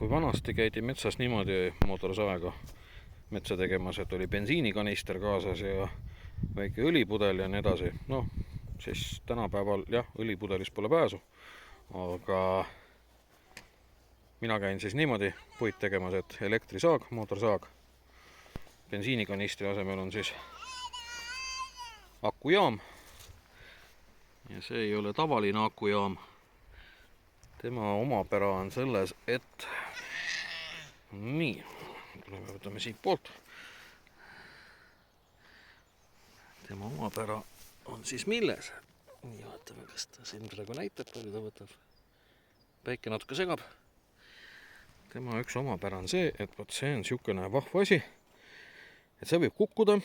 kui vanasti käidi metsas niimoodi mootorsaega metsa tegemas, et oli bensiinikanister kaasas ja väike õlipudel ja nii edasi, noh, siis tänapäeval jah, õlipudelis pole pääsu, aga mina käin siis niimoodi puid tegemas, et elektrisaag, mootorsaag, bensiinikanistri asemel on siis akujaam ja see ei ole tavaline akujaam. Tema omapära on selles, et nii, võtame siit poolt. Tema omapära on siis milles? Nii, vaatame, kas ta siin praegu näitab, palju ta võtab. Päike natuke segab. Tema üks omapära on see, et võt see on siukene vahva asi, et see võib kukkuda,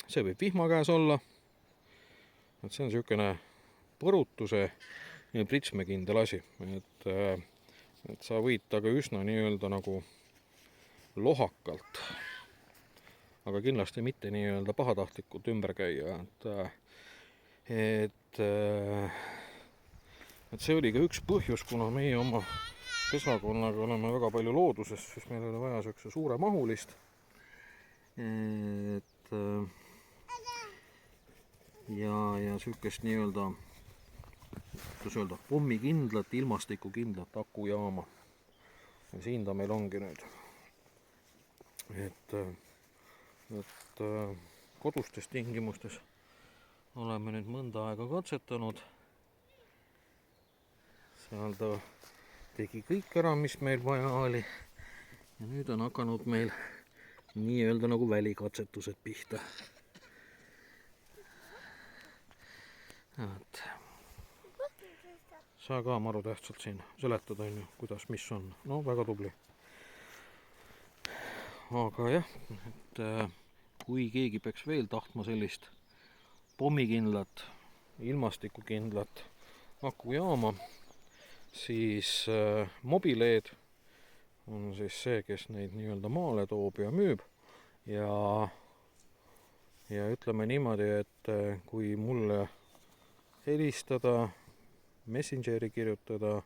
see võib vihma käes olla. Et see on siukene põrutuse ja pritsmekindel asi, et sa võid taga üsna nii-öelda nagu lohakalt, aga kindlasti mitte nii-öelda pahatahtlikult ümber käia, et see oli ka üks põhjus, kuna meie oma pesakonnaga oleme väga palju looduses, siis meil oli vaja siukse suure mahulist, ja siukest nii-öelda kuidas öelda, pommikindlat, ilmastikukindlat akujaama. Ja siin ta meil ongi nüüd. Et kodustes tingimustes oleme nüüd mõnda aega katsetanud. Seal ta tegi kõik ära, mis meil vaja oli. Ja nüüd on hakanud meil nii-öelda nagu välikatsetused pihta. Sa ka maru tähtsalt siin seletada, kuidas, mis on. No väga tubli. Aga jah, et kui keegi peaks veel tahtma sellist pommikindlat, ilmastikukindlat akujaama, siis Mobileed on siis see, kes neid nii-öelda maale toob ja müüb. Ja ütleme niimoodi, et kui mulle helistada, Messengeri kirjutada,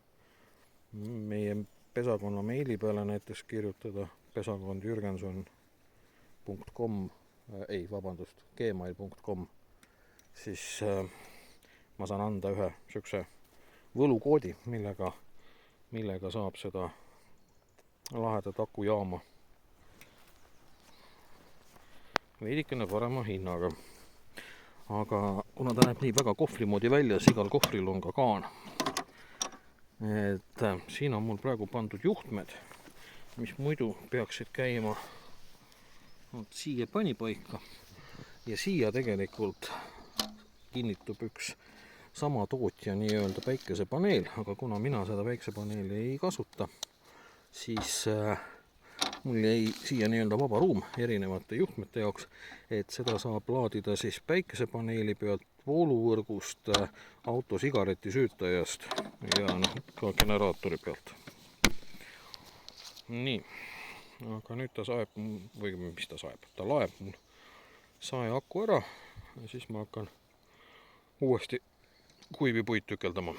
meie pesakonna meili peale näiteks kirjutada pesakondjürgenson.com, gmail.com, siis ma saan anda ühe siukse võlukoodi, millega saab seda lahedat akujaama veidikene parema hinnaga. Aga kuna ta näeb nii väga kohvri moodi välja, siis igal kohvril on ka kaan. Et siin on mul praegu pandud juhtmed, mis muidu peaksid käima siia panipaika. Ja siia tegelikult kinnitub üks sama tootja nii-öelda päikesepaneel, aga kuna mina seda päikesepaneeli ei kasuta, siis mul jäi siia nii-öelda vaba ruum erinevate juhtmete jaoks, et seda saab laadida siis päikesepaneeli pealt, vooluvõrgust, auto sigaretisüütajast ja ka generaatori pealt. Nii, aga nüüd ta saeb, või mis ta saeb? Ta laeb mul sae aku ära ja siis ma hakkan uuesti kuivi puid tükeldama.